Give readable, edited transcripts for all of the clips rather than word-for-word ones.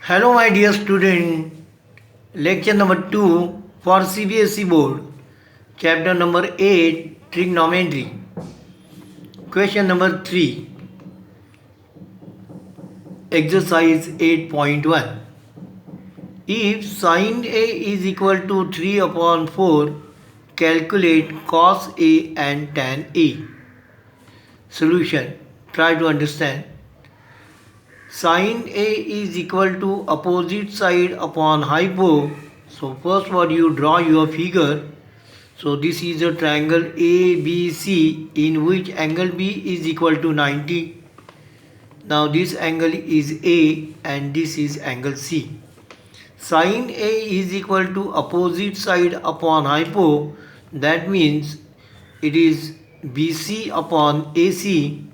Hello, my dear student. Lecture number 2 for CBSE board. Chapter number 8 Trigonometry. Question number 3. Exercise 8.1. If sin A is equal to 3 upon 4, calculate cos A and tan A. Solution. Try to understand. Sin A is equal to opposite side upon hypo. So first what you draw your figure. So this is a triangle ABC in which angle B is equal to 90. Now this angle is A and this is angle C. Sin A is equal to opposite side upon hypo. That means it is BC upon AC.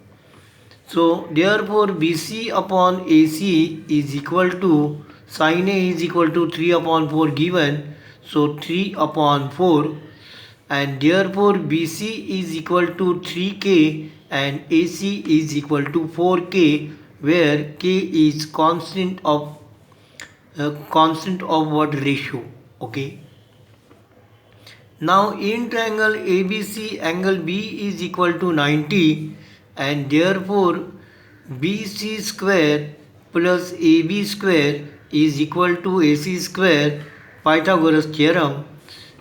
So therefore BC upon AC is equal to sin A is equal to 3 upon 4 given. So 3 upon 4 and therefore BC is equal to 3K and AC is equal to 4K where K is constant of what ratio. Okay. Now in triangle ABC angle B is equal to 90 and therefore BC square plus AB square is equal to AC square, Pythagoras theorem,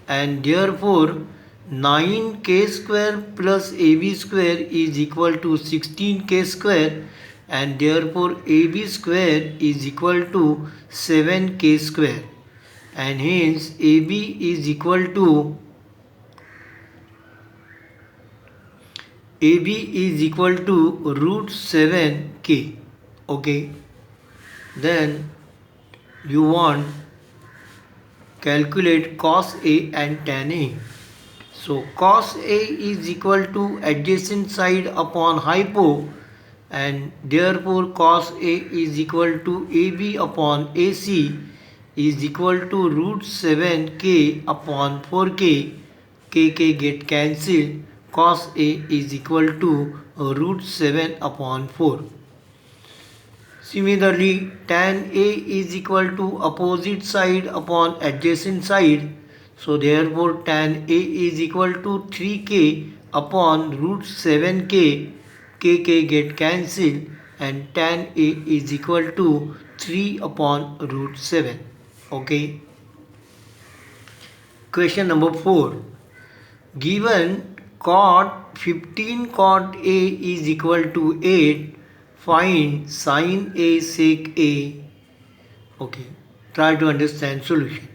and therefore 9K square plus AB square is equal to 16K square and therefore AB square is equal to 7K square and hence AB is equal to root 7K. Okay. Then you want calculate cos A and tan A. So cos A is equal to adjacent side upon hypo and therefore cos A is equal to AB upon AC is equal to root 7K upon 4K. K get cancelled. Cos A is equal to root 7 upon 4. Similarly, tan A is equal to opposite side upon adjacent side. So therefore tan A is equal to 3K upon root 7K. K get cancelled and tan A is equal to 3 upon root 7. Okay. Question number 4. Given cot 15 cot A is equal to 8, find sin A sec A. Okay, try to understand solution.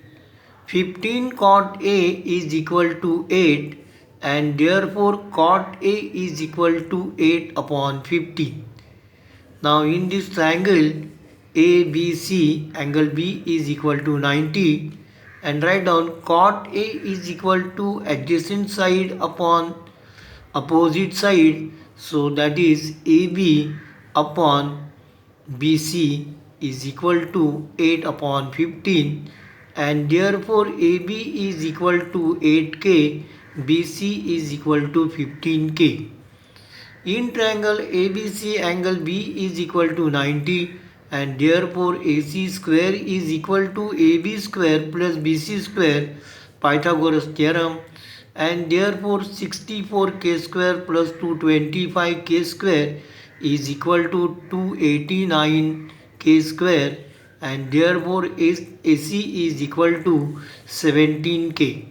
15 cot A is equal to 8 and therefore cot A is equal to 8 upon 15. Now in this triangle ABC, angle B is equal to 90 and write down cot A is equal to adjacent side upon opposite side. So that is AB upon BC is equal to 8 upon 15 and therefore AB is equal to 8K, BC is equal to 15K. In triangle ABC angle B is equal to 90 and therefore AC square is equal to AB square plus BC square, Pythagoras theorem, and therefore 64K square plus 225K square is equal to 289K square and therefore AC is equal to 17K.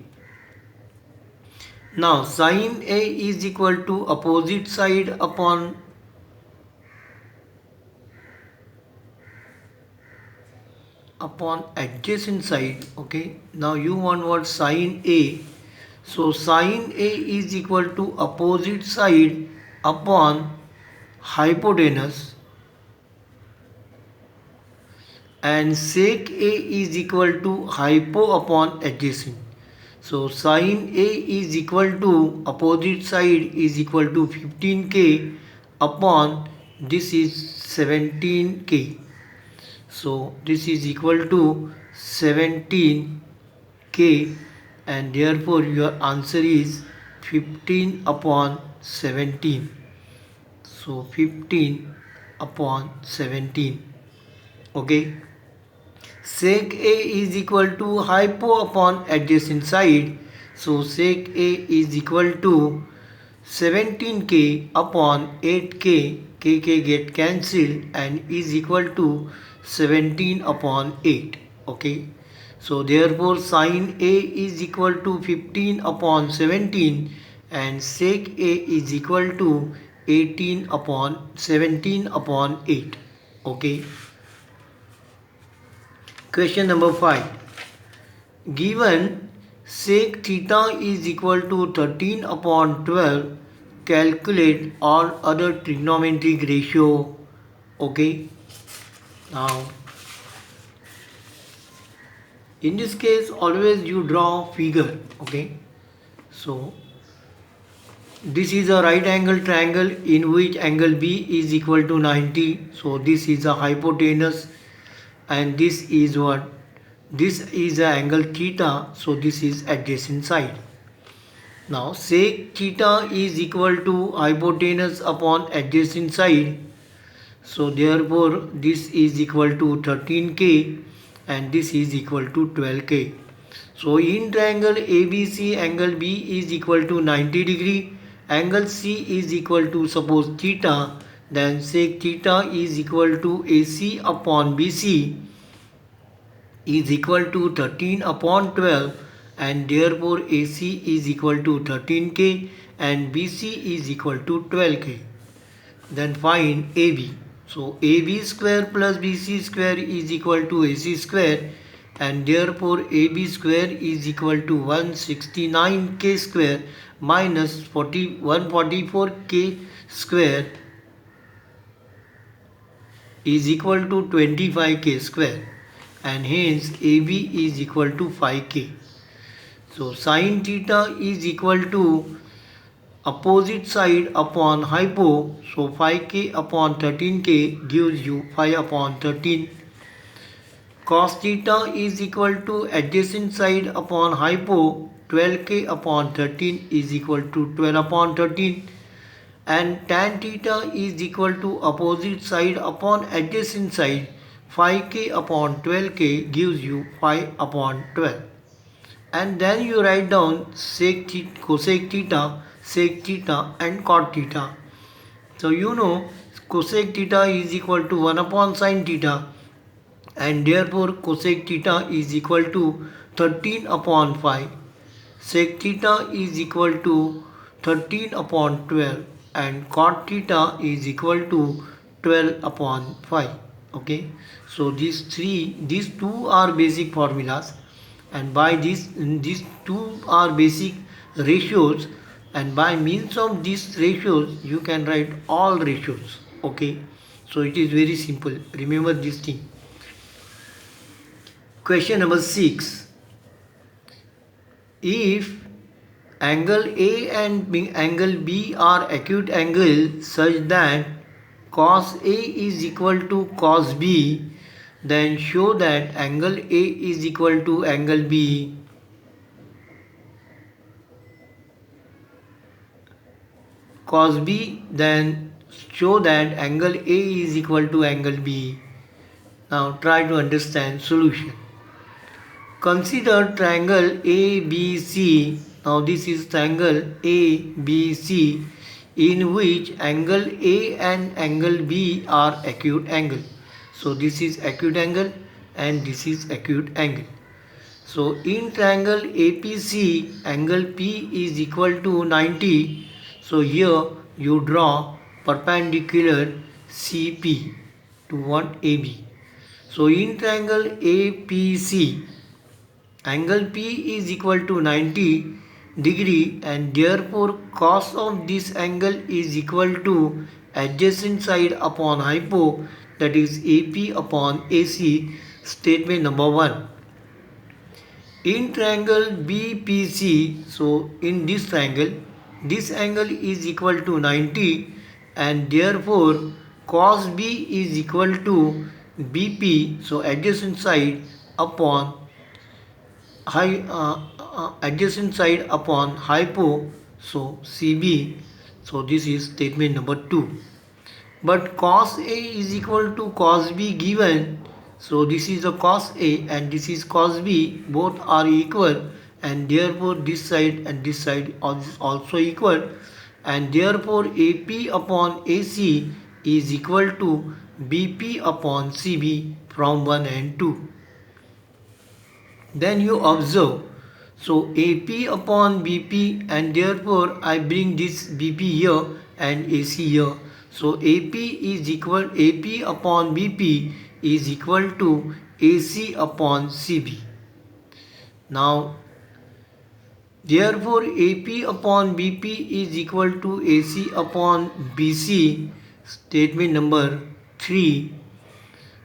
Now sin A is equal to opposite side upon adjacent side. Okay, now you want what sin A. So sin A is equal to opposite side upon hypotenuse and sec A is equal to hypo upon adjacent. So sin A is equal to opposite side is equal to 15K upon this is 17K. So this is equal to 17K and therefore your answer is 15 upon 17. So 15 upon 17. Okay. sec A is equal to hypo upon adjacent side. So sec A is equal to 17k upon 8k, kk get cancelled and is equal to 17 upon 8. Okay. So therefore sin A is equal to 15 upon 17 and sec A is equal to 18 upon 17 upon 8. Okay. Question number 5. Given sec theta is equal to 13 upon 12, calculate all other trigonometric ratio. Okay. Now, in this case, always you draw figure. Okay. So, this is a right angle triangle in which angle B is equal to 90. So, this is a hypotenuse and this is what? This is the angle theta, so this is adjacent side. Now sec theta is equal to hypotenuse upon adjacent side. So therefore this is equal to 13k and this is equal to 12k. So in triangle ABC, angle B is equal to 90 degree, angle C is equal to suppose theta, then sec theta is equal to AC upon BC is equal to 13 upon 12 and therefore AC is equal to 13k and BC is equal to 12k. Then find AB. So AB square plus BC square is equal to AC square and therefore AB square is equal to 169k square minus 144k square is equal to 25k square and hence AB is equal to 5k. So sin theta is equal to opposite side upon hypo. So 5k upon 13k gives you 5 upon 13. Cos theta is equal to adjacent side upon hypo. 12k upon 13 is equal to 12 upon 13. And tan theta is equal to opposite side upon adjacent side. 5k upon 12k gives you 5 upon 12. And then you write down sec theta, cosec theta, sec theta and cot theta. So you know cosec theta is equal to 1 upon sin theta and therefore cosec theta is equal to 13 upon 5. Sec theta is equal to 13 upon 12 and cot theta is equal to 12 upon 5. Okay. So these two are basic formulas and by these two are basic ratios and by means of these ratios you can write all ratios. Okay. So it is very simple. Remember this thing. Question number 6. If angle A and angle B are acute angles such that cos A is equal to cos B, then show that angle A is equal to angle B. Cos B, then show that angle A is equal to angle B. Now try to understand solution. Consider triangle ABC. Now this is triangle ABC in which angle A and angle B are acute angle. So this is acute angle and this is acute angle. So in triangle APC, angle P is equal to 90. So here you draw perpendicular CP to what? AB. So in triangle APC, angle P is equal to 90 degree and therefore cos of this angle is equal to adjacent side upon hypo, that is AP upon AC. Statement number 1. In triangle BPC, so in this triangle, this angle is equal to 90 and therefore cos B is equal to BP, so adjacent side upon adjacent side upon hypo, so CB. So this is statement number 2. But cos A is equal to cos B given, So this is the cos A and this is cos B, both are equal, and therefore this side and this side is also equal, and therefore AP upon AC is equal to BP upon CB from 1 and 2. Then you observe, so AP upon BP, and therefore I bring this BP here and AC here. So AP upon BP is equal to AC upon CB. Now therefore AP upon BP is equal to AC upon BC, statement number 3.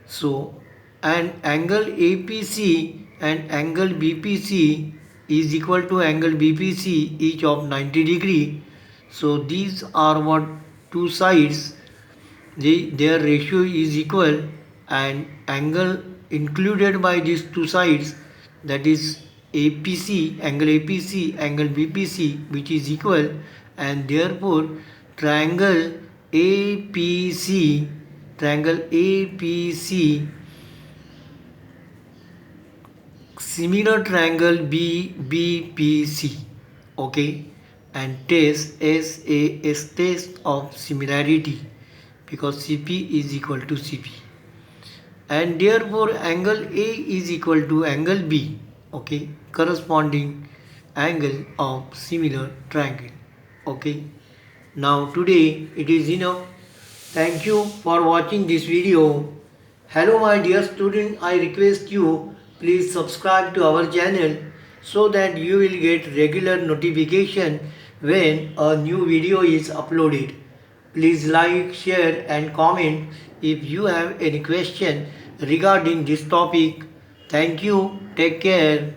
So, and angle APC and angle BPC is equal to angle BPC, each of 90 degree. So these are what two sides, their ratio is equal, and angle included by these two sides, that is APC, angle BPC, which is equal, and therefore triangle APC, similar triangle BBPC, okay, and test SAS test of similarity, because CP is equal to CP, and therefore angle A is equal to angle B, okay, corresponding angle of similar triangle, okay. Now today it is enough. Thank you for watching this video. Hello my dear student, I request you please subscribe to our channel so that you will get regular notification when a new video is uploaded. Please like, share and comment if you have any question regarding this topic. Thank you. Take care.